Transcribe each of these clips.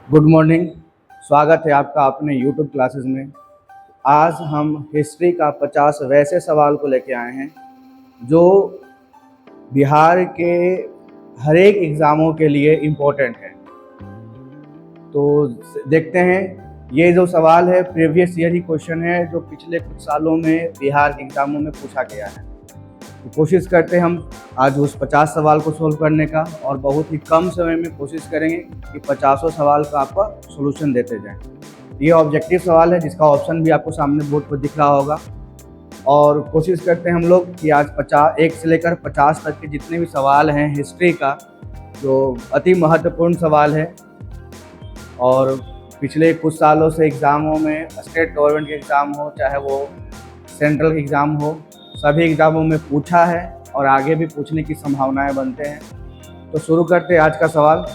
Good morning. स्वागत है आपका अपने यूट्यूब क्लासेस में। आज हम हिस्ट्री का 50 वैसे सवाल को लेके आए हैं जो बिहार के हर एक एग्ज़ामों के लिए इम्पोर्टेंट है। तो देखते हैं, ये जो सवाल है प्रीवियस ईयर ही क्वेश्चन है जो पिछले कुछ सालों में बिहार के एग्ज़ामों में पूछा गया है। तो कोशिश करते हैं हम आज उस 50 सवाल को सोल्व करने का, और बहुत ही कम समय में कोशिश करेंगे कि 50 सवाल का आपका सोल्यूशन देते जाएं। ये ऑब्जेक्टिव सवाल है जिसका ऑप्शन भी आपको सामने बोर्ड पर दिख रहा होगा, और कोशिश करते हैं हम लोग कि आज 1 से लेकर 50 तक के जितने भी सवाल हैं हिस्ट्री का, जो अति महत्वपूर्ण सवाल है और पिछले कुछ सालों से एग्ज़ामों में, स्टेट गवर्नमेंट के एग्ज़ाम हो चाहे वो सेंट्रल एग्ज़ाम हो, सभी एग्ज़ामों में पूछा है और आगे भी पूछने की संभावनाएं बनते हैं। तो शुरू करते हैं आज का सवाल।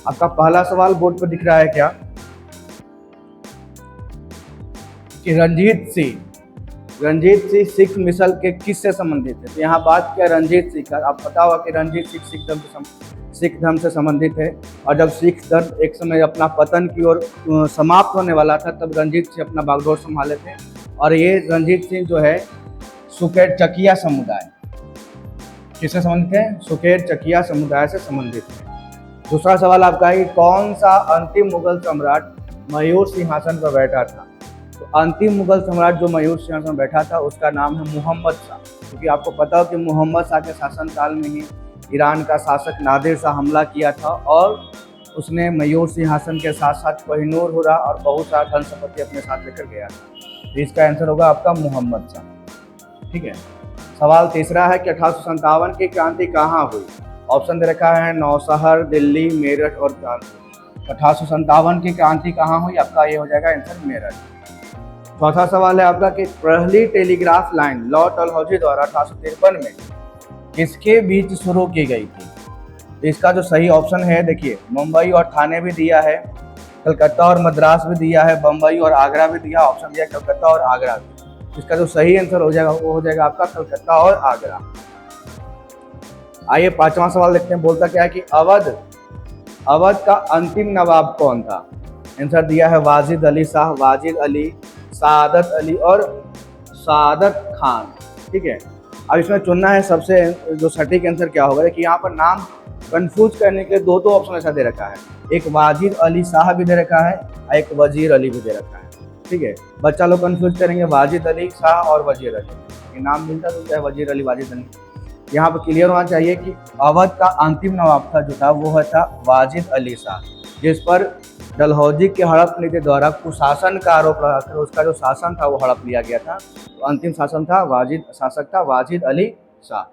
आपका पहला सवाल बोर्ड पर दिख रहा है क्या, कि रंजीत सिंह सिख मिसल के किस से संबंधित है। तो यहाँ बात किया रंजीत सिंह का। आप पता होगा कि रंजीत सिंह सिख धर्म से संबंधित है, और जब सिख धर्म एक समय अपना पतन की ओर समाप्त होने वाला था तब रंजीत सिंह अपना बागडोर संभाले थे। और ये रंजीत सिंह जो है सुकेर चकिया समुदाय, किससे संबंधित है? सुकेर चकिया समुदाय से संबंधित है। दूसरा सवाल आपका है कि कौन सा अंतिम मुगल सम्राट मयूर सिंहासन पर बैठा था। तो अंतिम मुगल सम्राट जो मयूर सिंहासन पर बैठा था उसका नाम है मुहम्मद शाह। क्योंकि आपको पता हो कि मुहम्मद शाह के शासनकाल में ही ईरान का शासक नादिर शाह हमला किया था, और उसने मयूर सिंहासन के साथ साथ कोहिनूर हुरा और बहुत सारा धन संपत्ति अपने साथ लेकर गया था। तो इसका आंसर होगा आपका मुहम्मद शाह। ठीक है। सवाल तीसरा है कि 1857 की क्रांति कहाँ हुई। ऑप्शन दे रखा है नौशहर, दिल्ली, मेरठ और कानपुर। 1857 की क्रांति कहाँ हुई, आपका ये हो जाएगा आंसर मेरठ। चौथा सवाल है आपका कि पहली टेलीग्राफ लाइन लॉर्ड डलहौजी द्वारा 1853 में किसके बीच शुरू की गई थी। इसका जो सही ऑप्शन है, देखिए, मुंबई और ठाणे भी दिया है, कलकत्ता और मद्रास भी दिया है, बम्बई और आगरा भी दिया, ऑप्शन दिया कलकत्ता और आगरा भी। इसका जो सही आंसर हो जाएगा वो हो जाएगा आपका कलकत्ता और आगरा। आइए पांचवा सवाल देखते हैं। बोलता क्या है कि अवध का अंतिम नवाब कौन था। आंसर दिया है वाजिद अली शाह, वाजिद अली, सादत अली और सादत खान। ठीक है। अब इसमें चुनना है सबसे जो सटीक आंसर क्या होगा। देखिए यहाँ पर नाम कंफ्यूज करने के लिए दो ऑप्शन ऐसा दे रखा है, एक वाजिद अली शाह भी दे रखा है, एक वजीर अली भी दे रखा है। ठीक है। बच्चा लोग कंफ्यूज करेंगे वाजिद अली शाह और वजीर अली, ये नाम मिलता तो क्या, वजीर अली, वाजिद अली। यहाँ पर क्लियर होना चाहिए कि अवध का अंतिम नवाब था जो था वो था वाजिद अली शाह, जिस पर डलहौजी के हड़प नीति द्वारा कुशासन का आरोप लगाकर उसका जो शासन था वो हड़प लिया गया था। तो अंतिम शासन था शासक था वाजिद अली शाह।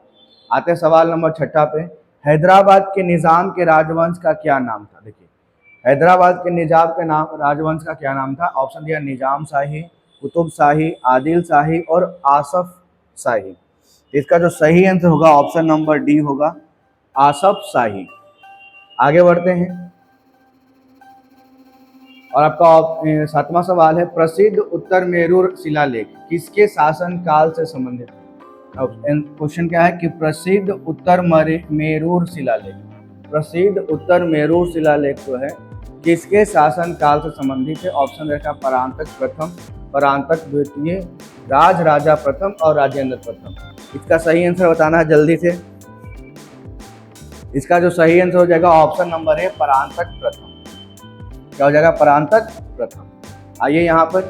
आते सवाल नंबर 6 पे। हैदराबाद के निज़ाम के राजवंश का क्या नाम था। देखिए, हैदराबाद के निजाम के नाम राजवंश का क्या नाम था। ऑप्शन दिया निजाम शाही, कुतुब शाही, आदिल शाही और आसफ शाही। इसका जो सही आंसर होगा ऑप्शन नंबर डी होगा, आसफ शाही। आगे बढ़ते हैं और आपका 7वां सवाल है, प्रसिद्ध उत्तर मेरूर शिलालेख किसके शासन काल से संबंधित है। क्वेश्चन क्या है कि प्रसिद्ध उत्तर मेरूर शिलालेख, प्रसिद्ध उत्तर मेरूर शिलालेख जो है किसके शासन काल से संबंधित है। ऑप्शन देखा परांतक प्रथम, परांतक द्वितीय, राजा प्रथम और राजेंद्र प्रथम। इसका सही आंसर बताना है जल्दी से। इसका जो सही आंसर हो जाएगा ऑप्शन नंबर है परांतक प्रथम। क्या हो जाएगा, परांतक प्रथम। आइए यहाँ पर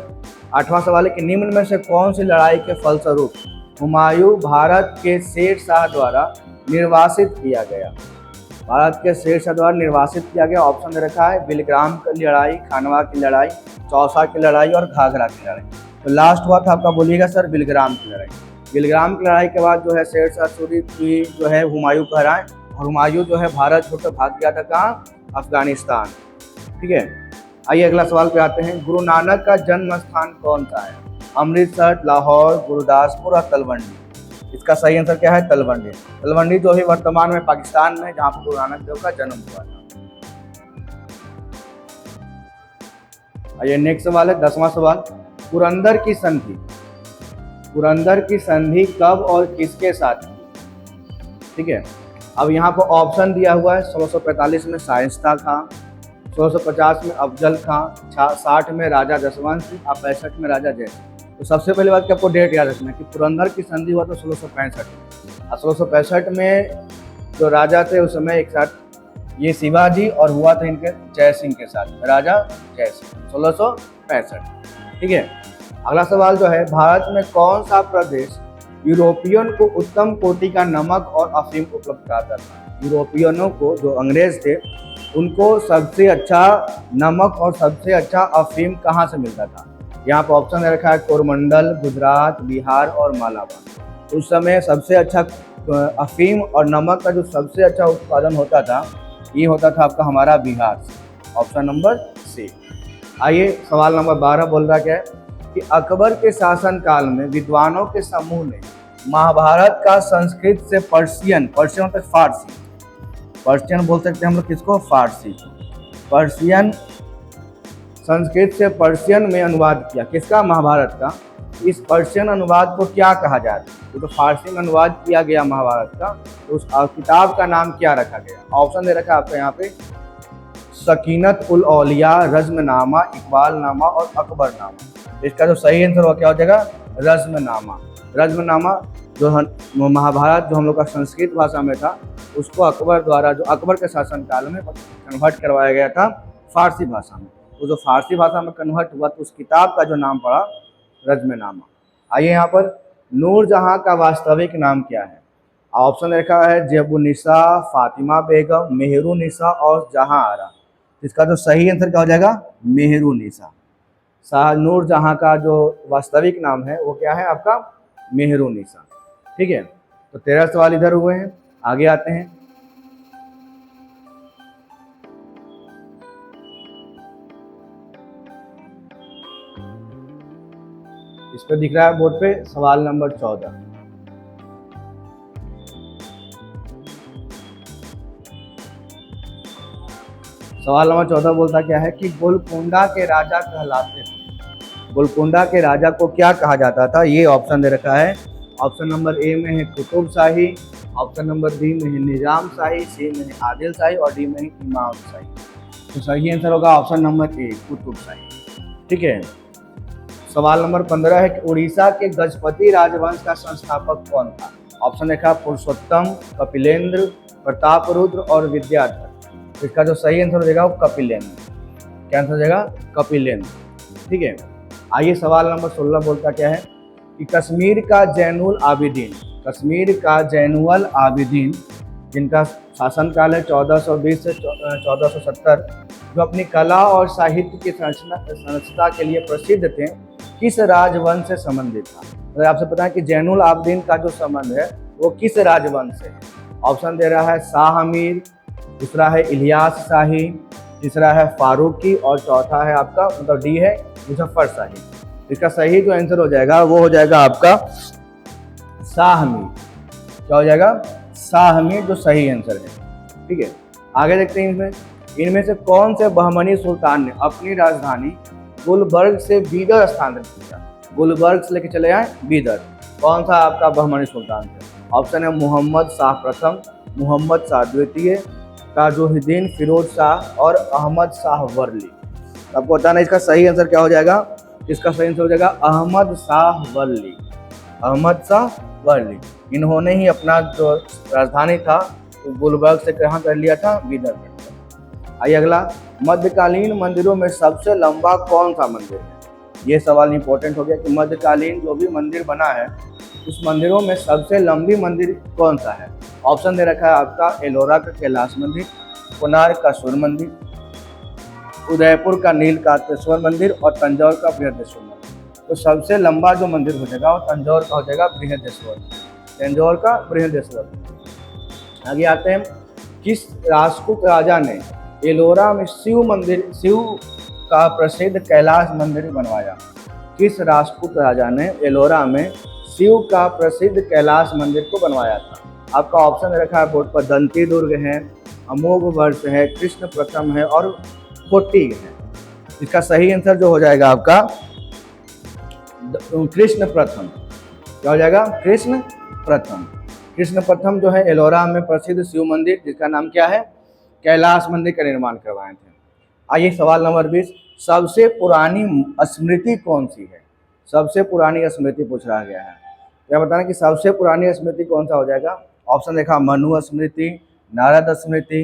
8वां सवाल है कि निम्न में से कौन सी लड़ाई के फलस्वरूप हुमायूं भारत के शेर शाह द्वारा निर्वासित किया गया। भारत के शेर शाह द्वारा निर्वासित किया गया। ऑप्शन दे रखा है बिलग्राम की लड़ाई, खानवा की लड़ाई, चौसा की लड़ाई और घाघरा की लड़ाई। तो लास्ट हुआ था आपका, बोलिएगा सर, बिलग्राम की लड़ाई। बिलग्राम की लड़ाई के बाद जो है शेर शाह सूरी की जो है हुमायूं कहराए, और हुमायूं जो है भारत छोड़कर भाग गया था कहाँ, अफगानिस्तान। ठीक है। आइए अगला सवाल पे आते हैं। गुरु नानक का जन्म स्थान कौन सा है। अमृतसर, लाहौर, गुरदासपुर और तलवंडी। इसका सही आंसर क्या है, तलवंडी। तलवंडी जो है वर्तमान में पाकिस्तान में, जहाँ पर गुरु नानक देव का जन्म हुआ था। आइए नेक्स्ट सवाल है 10वां सवाल। पुरंदर की संधि कब और किसके साथ। ठीक है। अब यहाँ पर ऑप्शन दिया हुआ है 1645 में शाइस्ता खां, 1650 में अफजल खां, 60 में राजा जसवंत सिंह और 65 में राजा जय सिंह। तो सबसे पहले बात कि आपको डेट याद रखना है कि पुरंदर की संधि हुआ था 1665 में, और 1665 में जो राजा थे उस समय एक साथ ये शिवाजी और हुआ था इनके जय सिंह के साथ, राजा जय सिंह, 1665। ठीक है। अगला सवाल जो है, भारत में कौन सा प्रदेश यूरोपियन को उत्तम कोटि का नमक और अफीम उपलब्ध कराता था? यूरोपियनों को, जो अंग्रेज थे, उनको सबसे अच्छा नमक और सबसे अच्छा अफीम कहाँ से मिलता था? यहाँ पर ऑप्शन दे रखा है कोरमंडल, गुजरात, बिहार और मालाबार। उस समय सबसे अच्छा अफीम और नमक का जो सबसे अच्छा उत्पादन होता था, ये होता था आपका हमारा बिहार से। Option number C. आइए सवाल नंबर 12 बोल रहा क्या है कि अकबर के शासनकाल में विद्वानों के समूह ने महाभारत का संस्कृत से पर्शियन मतलब फारसी, पर्शियन बोल सकते हैं हम लोग किसको, फारसी, पर्शियन, संस्कृत से पर्शियन में अनुवाद किया। किसका? महाभारत का। इस पर्शियन अनुवाद को क्या कहा जाता है? तो फारसी में अनुवाद किया गया महाभारत का, तो उस किताब का नाम क्या रखा गया? ऑप्शन दे रखा है आपका यहाँ पे सकीनत उल औलिया, रज़्मनामा, इकबालनामा और अकबरनामा। इसका जो सही आंसर हो क्या हो जाएगा? रज़्मनामा। रज़्मनामा जो महाभारत जो हम लोग का संस्कृत भाषा में था, उसको अकबर द्वारा, जो अकबर के शासनकाल में कन्वर्ट करवाया गया था फारसी भाषा में। तो जो फारसी भाषा में कन्वर्ट हुआ तो उस किताब का जो नाम पड़ा रज़्मनामा। आइए यहाँ पर नूरजहाँ का वास्तविक नाम क्या है? ऑप्शन रखा है जेबुनिसा, फातिमा बेगम, मेहरुनिसा और जहाँ आरा। इसका जो सही आंसर क्या हो जाएगा? मेहरुनिसा। शाह नूरजहाँ का जो वास्तविक नाम है वो क्या है आपका? मेहरुनिसा। ठीक है। तो 13 सवाल इधर हुए हैं। आगे आते हैं। इस पे दिख रहा है बोर्ड पे सवाल नंबर 14। सवाल नंबर 14 बोलता क्या है कि गोलकोंडा के राजा कहलाते थे। गोलकोंडा के राजा को क्या कहा जाता था? ये ऑप्शन दे रखा है। ऑप्शन नंबर ए में है कुतुब शाही, ऑप्शन नंबर बी में है निजाम शाही, सी में है आदिल शाही और डी में है इमाम शाही। तो सही आंसर होगा ऑप्शन नंबर ए, कुतुब शाही। ठीक है। सवाल नंबर 15 है कि उड़ीसा के गजपति राजवंश का संस्थापक कौन था? ऑप्शन देखा पुरुषोत्तम, कपिलेंद्र, प्रतापरुद्र और विद्याधर। इसका जो सही आंसर हो जाएगा वो कपिलेंद्र। क्या आंसर हो जाएगा? कपिलेंद्र। ठीक है। आइए सवाल नंबर 16 बोलता क्या है कि कश्मीर का जैनुल आबिदीन, कश्मीर का जैनुल आबिदीन जिनका शासनकाल है 1420 से 1470, जो अपनी कला और साहित्य की संरचना के लिए प्रसिद्ध थे, किस राजवंश से संबंधित था? तो आपसे पता है कि जैनुल आबिदीन का जो संबंध है वो किस राजवंश से है? ऑप्शन दे रहा है शाह अमीर, दूसरा है इलियास शाही, तीसरा है फारूकी और चौथा है आपका मतलब डी है मुजफ्फर शाही। इसका सही जो आंसर हो जाएगा वो हो जाएगा आपका शाह अमीर। क्या हो जाएगा? शाह अमीर जो सही आंसर है। ठीक है। आगे देखते हैं इनमें से कौन से बहमनी सुल्तान ने अपनी राजधानी गुलबर्ग से बीदर स्थानांतरित किया? गुलबर्ग से लेके चले आए बीदर। कौन सा आपका बहमनी सुल्तान थे? ऑप्शन है मोहम्मद शाह प्रथम, मोहम्मद शाह द्वितीय, ताजुद्दीन फिरोज शाह और अहमद शाह वर्ली। आपको बताना इसका सही आंसर क्या हो जाएगा? इसका सही आंसर हो जाएगा अहमद शाह वर्ली। अहमद शाह वर्ली, इन्होंने ही अपना जो राजधानी था गुलबर्ग से कहाँ कर लिया था? बीदर कर लिया। आइए अगला, मध्यकालीन मंदिरों में सबसे लंबा कौन सा मंदिर है? ये सवाल इंपॉर्टेंट हो गया कि मध्यकालीन जो भी मंदिर बना है उस मंदिरों में सबसे लंबी मंदिर कौन सा है? ऑप्शन दे रखा है आपका एलोरा का कैलाश मंदिर, कोणार्क का सूर्य मंदिर, उदयपुर का नीलकंठेश्वर मंदिर और तंजौर का बृहदेश्वर मंदिर। तो सबसे लंबा जो मंदिर हो जाएगा वो तंजौर का हो जाएगा बृहदेश्वर, तंजौर का बृहदेश्वर। आगे आते हैं, किस राष्ट्रकूट राजा ने एलोरा में शिव का प्रसिद्ध कैलाश मंदिर बनवाया? किस राष्ट्रकूट राजा ने एलोरा में शिव का प्रसिद्ध कैलाश मंदिर को बनवाया था? आपका ऑप्शन रखा है बोर्ड पर दंती दुर्ग है, अमोघ वर्ष है, कृष्ण प्रथम है और कोटि है। इसका सही आंसर जो हो जाएगा आपका कृष्ण प्रथम। क्या हो जाएगा? कृष्ण प्रथम। कृष्ण प्रथम जो है एलोरा में प्रसिद्ध शिव मंदिर जिसका नाम क्या है? कैलाश मंदिर का निर्माण करवाए थे। आइए सवाल नंबर 20, सबसे पुरानी स्मृति कौन सी है? सबसे पुरानी स्मृति पूछ रहा गया है। क्या बताना कि सबसे पुरानी स्मृति कौन सा हो जाएगा? ऑप्शन देखा, मनु स्मृति, नारद स्मृति,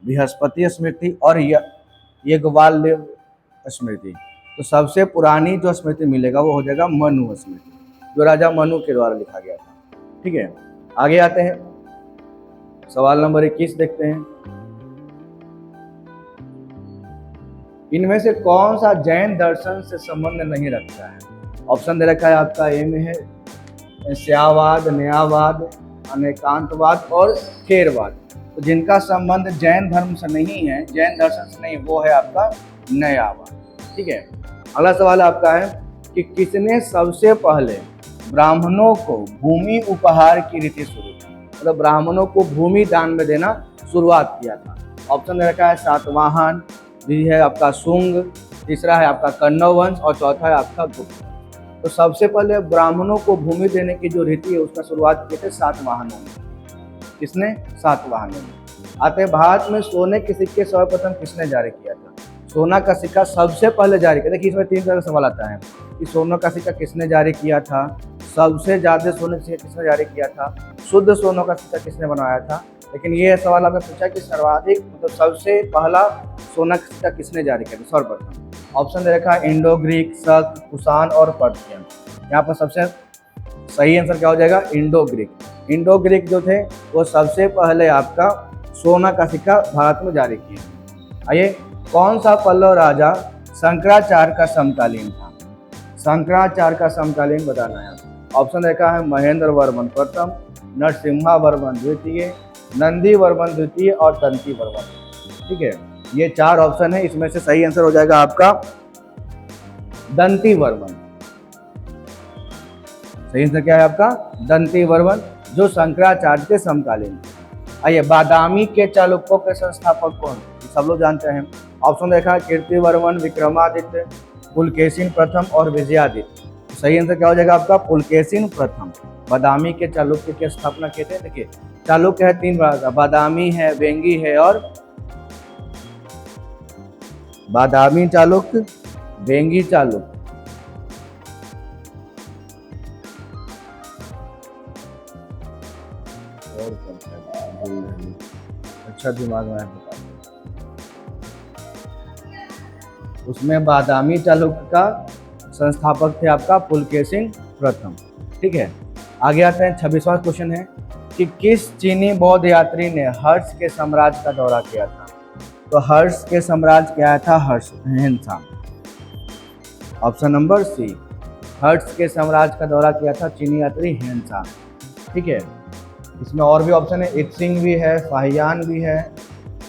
बृहस्पति स्मृति और याज्ञवल्क्य स्मृति। तो सबसे पुरानी जो स्मृति मिलेगा वो हो जाएगा मनु स्मृति, जो राजा मनु के द्वारा लिखा गया था। ठीक है, आगे आते हैं, सवाल नंबर 21 देखते हैं। इनमें से कौन सा जैन दर्शन से संबंध नहीं रखता है? ऑप्शन दे रखा है आपका, ए में है श्यावाद, न्यायवाद, अनेकांतवाद और खेरवाद। तो जिनका संबंध जैन धर्म से नहीं है, जैन दर्शन से नहीं, वो है आपका न्यायवाद। ठीक है, अगला सवाल आपका है कि किसने सबसे पहले ब्राह्मणों को भूमि उपहार की रीति शुरू की? मतलब ब्राह्मणों को भूमि दान में देना शुरुआत किया था। ऑप्शन दे रखा है सातवाहन, भी है आपका शुंग, तीसरा है आपका कण्व वंश और चौथा है आपका गुप्त। तो सबसे पहले ब्राह्मणों को भूमि देने की जो रीति है उसका शुरुआत किए थे सातवाहनों में। किसने? सातवाहनों में। आते हैं, भारत में सोने के सिक्के सर्वप्रथम किसने जारी किया था? सोना का सिक्का सबसे पहले जारी किया। देखिए इसमें 3 तरह का सवाल आता है कि सोना का सिक्का किसने जारी किया था, सबसे ज्यादा सोने का सिक्का किसने जारी किया था, शुद्ध सोने का सिक्का किसने बनाया था। लेकिन ये सवाल आपने पूछा कि सर्वाधिक मतलब सबसे पहला सोना का सिक्का किसने जारी किया था सर्वप्रथम? ऑप्शन दे रखा है इंडो ग्रीक, शक, कुषाण और पर्शियन। यहाँ पर सबसे सही आंसर क्या हो जाएगा? Indo Greek. इंडो ग्रीक जो थे वो सबसे पहले आपका सोना का सिक्का भारत में जारी किए। आइए, कौन सा पल्लव राजा शंकराचार्य का समकालीन था? शंकराचार्य का समकालीन बताना है। ऑप्शन देखा है महेंद्र वर्मन प्रथम, नरसिम्हा वर्मन द्वितीय, नंदी वर्मन द्वितीय और दंती वर्मन। ठीक है, ये 4 ऑप्शन है, इसमें से सही आंसर हो जाएगा आपका दंती वर्मन। सही आंसर क्या है आपका? दंती वर्मन, जो शंकराचार्य के समकालीन। आइए, बादामी के चालुक्यों के संस्थापक कौन? सब लोग जानते हैं। ऑप्शन देखा है कीर्तिवर्मन, विक्रमादित्य, पुलकेशिन प्रथम और विजयादित्य। सही आंसर क्या हो जाएगा आपका? पुलकेशिन प्रथम। बादामी के चालुक्य की स्थापना किए थे। देखिए चालुक्य है 3 प्रकार का, बादामी है, वेंगी है और बादामी चालुक्य, वेंगी चालुक्य। अच्छा दिमाग में बता, उसमें बादामी चालुक्य का संस्थापक थे आपका पुलकेशिन प्रथम। ठीक है, आगे आते हैं। 26वां क्वेश्चन है कि किस चीनी बौद्ध यात्री ने हर्ष के साम्राज्य का दौरा किया था? तो हर्ष के साम्राज्य क्या था? हेनसांग। ऑप्शन नंबर सी, हर्ष के साम्राज्य का दौरा किया था चीनी यात्री हेनसांग। ठीक है, इसमें और भी ऑप्शन है, इत्सिंग भी है, फाहियान भी है,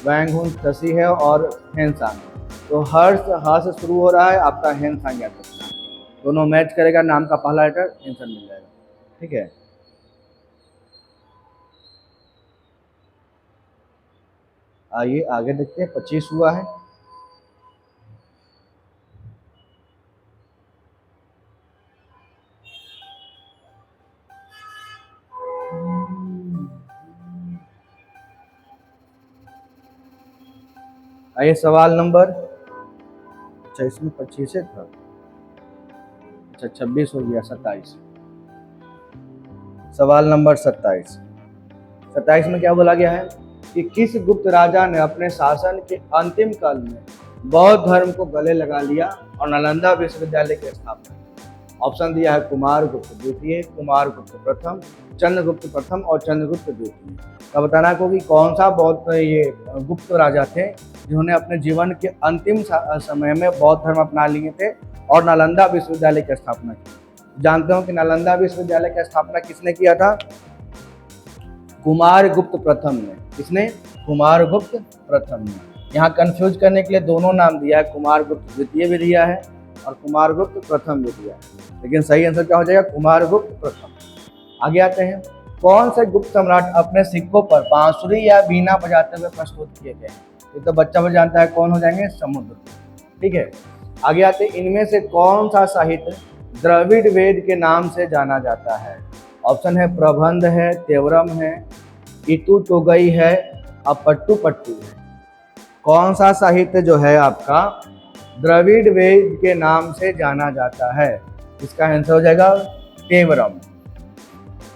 वैंगहुन तसी है और हेनसांग। तो हर्ष से शुरू हो रहा है, आपका हेनसांग याद रखना। दोनों मैच करेगा, नाम का पहला लेटर आंसर मिल जाएगा। ठीक है, आइए आगे देखते हैं। 25 हुआ है। आइए सवाल नंबर, अच्छा इसमें 25 था, अच्छा 26 हो गया, 27। सवाल नंबर 27 में क्या बोला गया है कि किस गुप्त राजा ने अपने शासन के अंतिम काल में बौद्ध धर्म को गले लगा लिया और नालंदा विश्वविद्यालय की स्थापना? ऑप्शन दिया है कुमारगुप्त द्वितीय, कुमारगुप्त प्रथम, चंद्रगुप्त प्रथम और चंद्रगुप्त द्वितीय। तो बताना है कि कौन सा बौद्ध ये गुप्त राजा थे जिन्होंने अपने जीवन के अंतिम समय में बौद्ध धर्म अपना लिए थे और नालंदा विश्वविद्यालय की स्थापना की। जानते हो कि नालंदा विश्वविद्यालय की स्थापना किसने किया था? कुमारगुप्त प्रथम ने। किसने? कुमारगुप्त प्रथम ने। यहाँ कंफ्यूज करने के लिए दोनों नाम दिया है, कुमारगुप्त द्वितीय भी दिया है और कुमारगुप्त प्रथम भी दिया है, लेकिन सही आंसर क्या हो जाएगा? कुमारगुप्त प्रथम। आगे आते हैं। कौन से गुप्त सम्राट अपने सिक्कों पर बांसुरी या बीना बजाते हुए प्रस्तुत किए गए? ये तो बच्चा भी जानता है, कौन हो जाएंगे? समुद्र। ठीक है, आगे आते हैं। इनमें से कौन सा साहित्य द्रविड़ वेद के नाम से जाना जाता है? ऑप्शन है प्रबंध है, तेवरम है, इतु तोगई है और पट्टू पट्टू है। कौन सा साहित्य जो है आपका द्रविड़ वेद के नाम से जाना जाता है? इसका आंसर हो जाएगा तेवरम।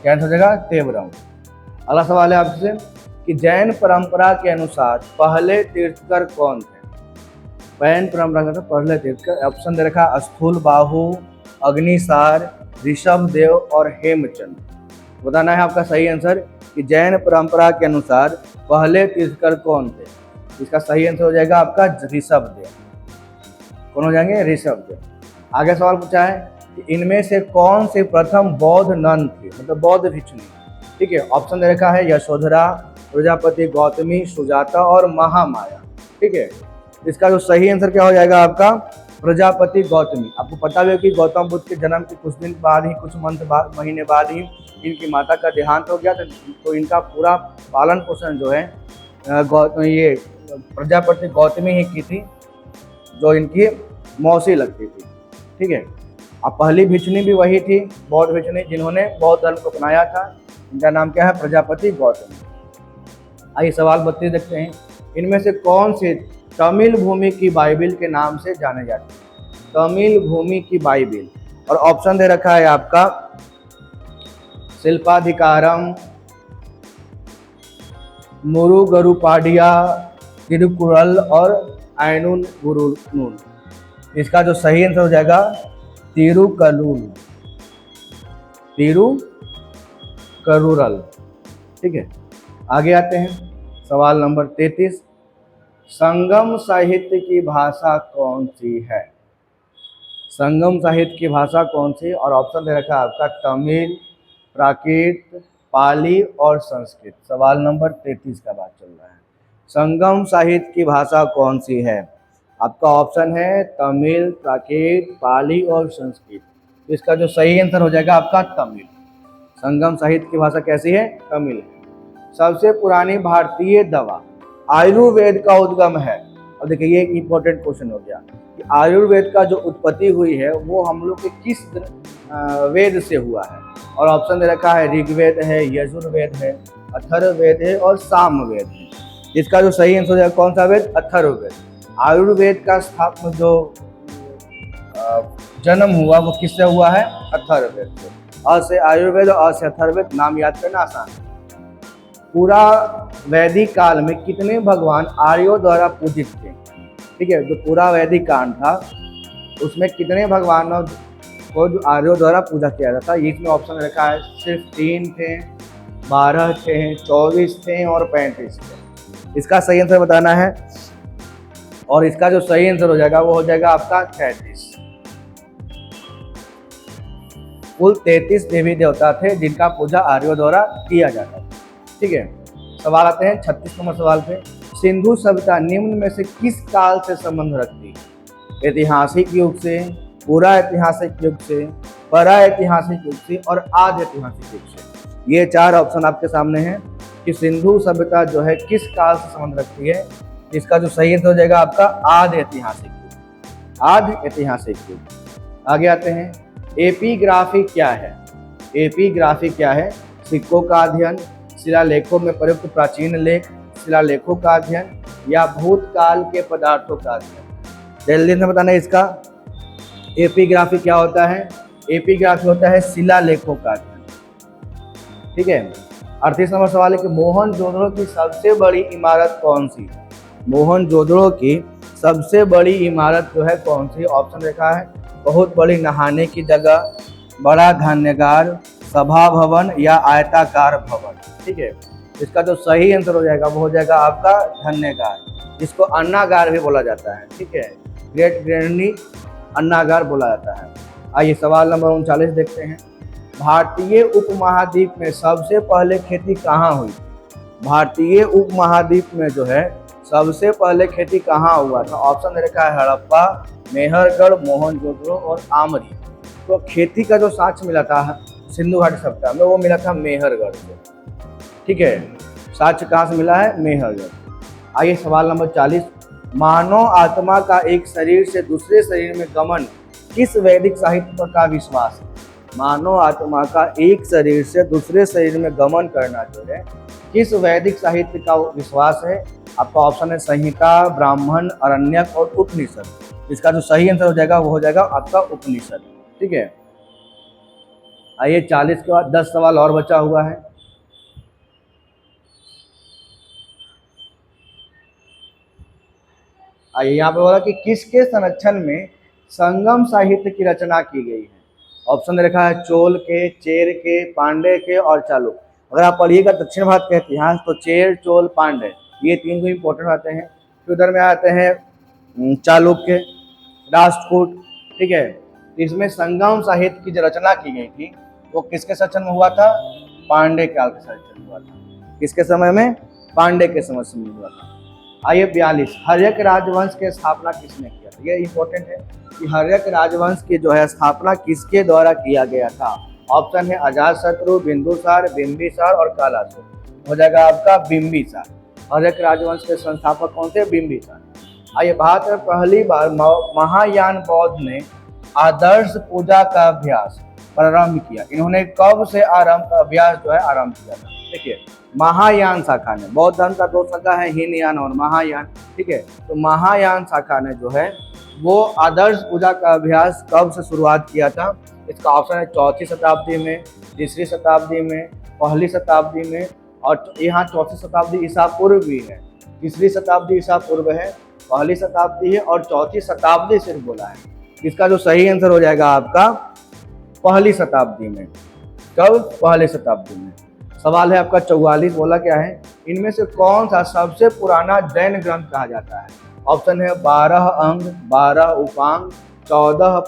क्या आंसर हो जाएगा? तेवरम। अगला सवाल है आपसे कि जैन परंपरा के अनुसार पहले तीर्थकर कौन थे? जैन परंपरा के अनुसार पहले तीर्थकर, ऑप्शन दे रखा है स्थूल बाहु, अग्निसार, ऋषभ देव और हेमचंद। बताना है आपका सही आंसर कि जैन परंपरा के अनुसार पहले तीर्थकर कौन थे। इसका सही आंसर हो जाएगा आपका ऋषभ देव। कौन हो जाएंगे? ऋषभ देव। आगे सवाल पूछा है कि इनमें से कौन से प्रथम बौद्ध नन थे, मतलब बौद्ध भिक्षुणी। ठीक है, ऑप्शन दे रखा है यशोधरा, प्रजापति गौतमी, सुजाता और महामाया। ठीक है, इसका जो सही आंसर क्या हो जाएगा आपका? प्रजापति गौतमी। आपको पता भी है कि गौतम बुद्ध के जन्म के कुछ दिन बाद ही, कुछ महीने बाद ही इनकी माता का देहांत हो गया था, तो इनका पूरा पालन पोषण जो है ये प्रजापति गौतमी ही की थी, जो इनकी मौसी लगती थी। ठीक है, अब पहली भिक्षुणी भी वही थी, बौद्ध भिक्षुणी, जिन्होंने बौद्ध धर्म को अपनाया था। इनका नाम क्या है? प्रजापति गौतमी। आइए सवाल 32 देखते हैं। इनमें से कौन से तमिल भूमि की बाइबिल के नाम से जाने जाते हैं? तमिल भूमि की बाइबिल, और ऑप्शन दे रखा है आपका शिल्पाधिकारम, मुरुगरुपाडिया, तिरुकुरल और आयनुन गुरुनून। इसका जो सही आंसर हो जाएगा तिरुकलूल, तिरुकरुरल। ठीक है, आगे आते हैं सवाल नंबर 33। संगम साहित्य की भाषा कौन सी है? संगम साहित्य की भाषा कौन सी? और ऑप्शन दे रखा है आपका तमिल, प्राकृत, पाली और संस्कृत। सवाल नंबर 33 का बात चल रहा है। संगम साहित्य की भाषा कौन सी है? आपका ऑप्शन है तमिल, प्राकृत, पाली और संस्कृत। इसका जो सही आंसर हो जाएगा आपका तमिल। संगम साहित्य की भाषा कैसी है? तमिल है। सबसे पुरानी भारतीय दवा आयुर्वेद का उद्गम है। और देखिए ये एक इम्पोर्टेंट क्वेश्चन हो गया कि आयुर्वेद का जो उत्पत्ति हुई है वो हम लोग के किस वेद से हुआ है? और ऑप्शन दे रखा है ऋग्वेद है, यजुर्वेद है, अथर्ववेद है और सामवेद है। इसका जो सही आंसर है कौन सा वेद? अथर्ववेद। आयुर्वेद का स्थापना जो जन्म हुआ वो किससे हुआ है? अथर्ववेद से। अ से आयुर्वेद और अ से अथर्ववेद, नाम याद करना आसान है। पूरा वैदिक काल में कितने भगवान आर्यों द्वारा पूजित थे? ठीक है, जो पूरा वैदिक काल था उसमें कितने भगवानों को जो आर्यों द्वारा पूजा किया जाता है? इसमें ऑप्शन रखा है सिर्फ 3 थे, 12 थे, 24 थे और 35 थे। इसका सही आंसर बताना है, और इसका जो सही आंसर हो जाएगा वो हो जाएगा आपका 33। कुल 33 देवी देवता थे जिनका पूजा आर्यों द्वारा किया जाता था। ठीक है, सवाल आते हैं 36 नंबर सवाल पे। सिंधु सभ्यता निम्न में से किस काल से संबंध रखती है? ऐतिहासिक युग से, पूरा ऐतिहासिक युग से, परा ऐतिहासिक युग से और आधि ऐतिहासिक युग से। ये 4 ऑप्शन आपके सामने हैं कि सिंधु सभ्यता जो है किस काल से संबंध रखती है। इसका जो सही आंसर हो जाएगा आपका आधि ऐतिहासिक युग। आधि ऐतिहासिक युग। आगे आते हैं, एपिग्राफी क्या है? एपिग्राफी क्या है? सिक्कों का अध्ययन, शिलालेखों में प्रयुक्त प्राचीन लेख, शिलालेखों का अध्ययन या भूतकाल के पदार्थों का अध्ययन। जल्दी से बताना इसका एपिग्राफी क्या होता है? एपिग्राफी होता है शिलालेखों का अध्ययन। ठीक है, 38 नंबर सवाल है कि मोहनजोदड़ो की सबसे बड़ी इमारत कौन सी? मोहनजोदड़ो की सबसे बड़ी इमारत जो है कौन सी? ऑप्शन देखा है बहुत बड़ी नहाने की जगह, बड़ा धान्यगार, सभा भवन या आयताकार भवन। ठीक है, इसका जो सही आंसर हो जाएगा वो हो जाएगा आपका धन्यगार, जिसको अन्नागार भी बोला जाता है। ठीक है, ग्रेट ग्रैंडी अन्नागार बोला जाता है। आइए सवाल नंबर 39 देखते हैं। भारतीय उपमहाद्वीप में सबसे पहले खेती कहाँ हुई? भारतीय उपमहाद्वीप में जो है सबसे पहले खेती कहाँ हुआ था? ऑप्शन दे रखा है हड़प्पा, मेहरगढ़, मोहनजोदड़ो और आमरी। तो खेती का जो साक्ष्य मिला था सिंधु घाटी सभ्यता में वो मिला था मेहरगढ़ से। ठीक है, साक्ष्य कहाँ से मिला है? मेहरगढ़। आइए सवाल नंबर 40। मानव आत्मा का एक शरीर से दूसरे शरीर में गमन किस वैदिक साहित्य का विश्वास है? मानव आत्मा का एक शरीर से दूसरे शरीर में गमन करना जो है किस वैदिक साहित्य का विश्वास है? आपका ऑप्शन है संहिता, ब्राह्मण, अरण्यक और उपनिषद। इसका जो सही आंसर हो जाएगा वो हो जाएगा आपका उपनिषद। ठीक है, आइए 40 के बाद 10 सवाल और बचा हुआ है। आइए यहाँ पे बोला कि किसके संरक्षण में संगम साहित्य की रचना की गई है। ऑप्शन दे रखा है चोल के, चेर के, पांडे के और चालुक्य। अगर आप पढ़िएगा दक्षिण भारत के इतिहास तो चेर, चोल, पांडे ये तीन को इंपॉर्टेंट आते हैं। फिर उधर में आते हैं चालुक्य, राष्ट्रकूट। ठीक है, इसमें संगम साहित्य की जो रचना की गई थी वो किसके शासन में हुआ था? पांडे काल के शासन में हुआ था। किसके समय में? पांडे के समय में हुआ था। आइए 42, हर्यक राजवंश की स्थापना किसने किया था? ये इंपॉर्टेंट है कि हर्यक राजवंश की जो है स्थापना किसके द्वारा किया गया था। ऑप्शन है अजातशत्रु, बिंदुसार, बिंबिसार और कालासुर। हो जाएगा आपका बिंबिसार। हर्यक राजवंश के संस्थापक कौन थे? बिंबिसार। आइए भारत में पहली बार महायान बौद्ध ने आदर्श पूजा का अभ्यास प्रारंभ किया। इन्होंने कब से अभ्यास जो है आरंभ किया था? देखिए, महायान शाखा ने, बौद्ध धर्म का दो शाखा है, हीनयान और महायान। ठीक है, तो महायान शाखा ने जो है वो आदर्श पूजा का अभ्यास कब से शुरुआत किया था? इसका ऑप्शन है 4वीं शताब्दी में, 3री शताब्दी में, 1ली शताब्दी में और यहाँ 4वीं शताब्दी ईसा पूर्व भी है, 3री शताब्दी ईसा पूर्व है, 1ली शताब्दी है और 4वीं शताब्दी सिर्फ बोला है। इसका जो सही आंसर हो जाएगा आपका 1ली शताब्दी में। कब? 1ली शताब्दी में। सवाल है आपका 44, बोला क्या है? इनमें से कौन सा सबसे पुराना जैन ग्रंथ कहा जाता है? ऑप्शन है 12 अंग, 12 उपांग, 14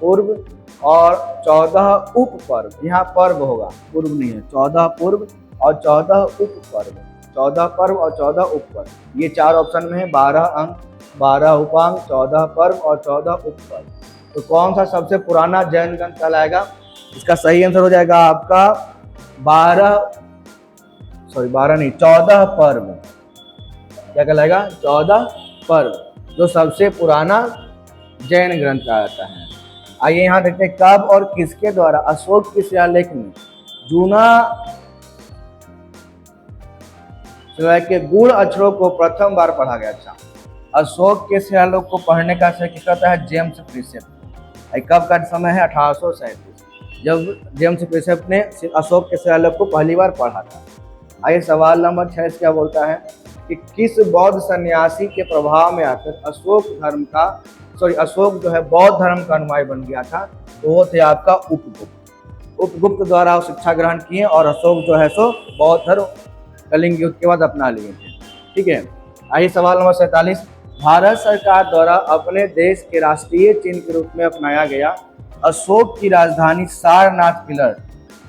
पूर्व और 14 उप पर्व। यहाँ पर्व होगा, पूर्व नहीं है। 14 पूर्व और 14 उप पर्व, 14 पर्व और 14 उप पर्व। ये 4 ऑप्शन में है, 12 अंग, 12 उपांग, 14 पर्व और 14 उप पर्व। तो कौन सा सबसे पुराना जैन ग्रंथ कहलाएगा? इसका सही आंसर हो जाएगा आपका 14 पर्व। क्या कहलाएगा? 14 पर्व, जो सबसे पुराना जैन ग्रंथ कहा जाता है। आइए यहाँ देखते हैं कब और किसके द्वारा अशोक के शिलालेख में जूना के गुण अक्षरों को प्रथम बार पढ़ा गया था। अशोक के शिलालेख को पढ़ने का श्रेय किसका होता है? James precept. कब का समय है? 1837, जब जेम्स प्रिसेप्ट ने अशोक के शिलालेख को पहली बार पढ़ा था। आइए सवाल नंबर 6 क्या बोलता है कि किस बौद्ध सन्यासी के प्रभाव में आकर अशोक जो है बौद्ध धर्म का अनुयायी बन गया था? तो वो थे आपका उपगुप्त। उपगुप्त द्वारा शिक्षा ग्रहण किए और अशोक जो है सो बौद्ध धर्म कलिंग युद्ध के बाद अपना लिए थे। ठीक है, आइए सवाल नंबर 47, भारत सरकार द्वारा अपने देश के राष्ट्रीय चिन्ह के रूप में अपनाया गया अशोक की राजधानी सारनाथ पिलर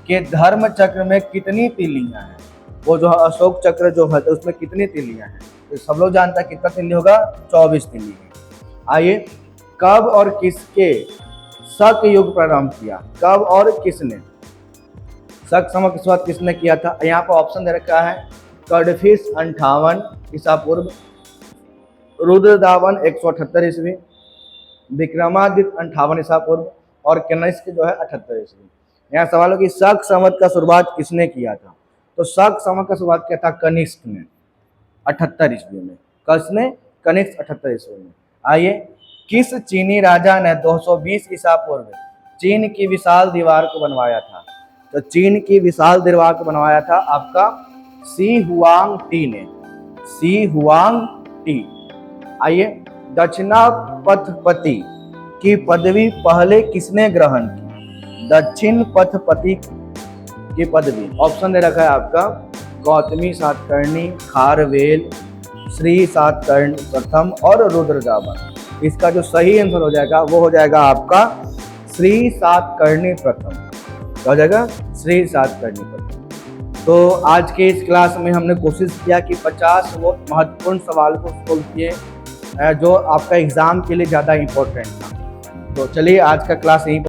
के धर्म चक्र में कितनी तीलियां हैं? वो जो अशोक चक्र जो है उसमें कितनी तीलियां हैं? तो सब लोग जानता है कितना तीली होगा? 24 तीली। आइए, कब और किसके शक युग प्रारंभ किया? कब और किसने? शक समय की शुरुआत किसने किया था? यहाँ पर ऑप्शन दे रखा है कडफिस 58 ईसा पूर्व, रुद्रदावन 178 ईस्वी, विक्रमादित्य 58 ईसा पूर्व और कनिष्क जो है 78 ईस्वी। यहाँ सवाल है कि शक संवत का शुरुआत किसने किया था? तो शक संवत का शुरुआत किया था कनिष्क ने 78 ईस्वी में। किसने? कनिष्क 78 ईस्वी में। आइए, किस चीनी राजा ने 220 ईसा पूर्व चीन की विशाल दीवार को बनवाया था? तो चीन की विशाल दीवार को बनवाया था आपका शी हुआंग-टी ने, शी हुआंग-टी। आइए, दक्षिणापथपति की पदवी पहले किसने ग्रहण की? दक्षिण पथपति की पदवी ऑप्शन दे रखा है आपका गौतमी सातकर्णी, खारवेल, श्री सातकर्णी प्रथम और रुद्रदावन। इसका जो सही आंसर हो जाएगा वो हो जाएगा आपका श्री सातकर्णी प्रथम। हो जाएगा श्री सातकर्णी प्रथम। तो आज के इस क्लास में हमने कोशिश किया कि 50 वो महत्वपूर्ण सवाल को सोल्व किए जो आपका एग्जाम के लिए ज़्यादा इम्पोर्टेंट था। तो चलिए आज का क्लास यहीं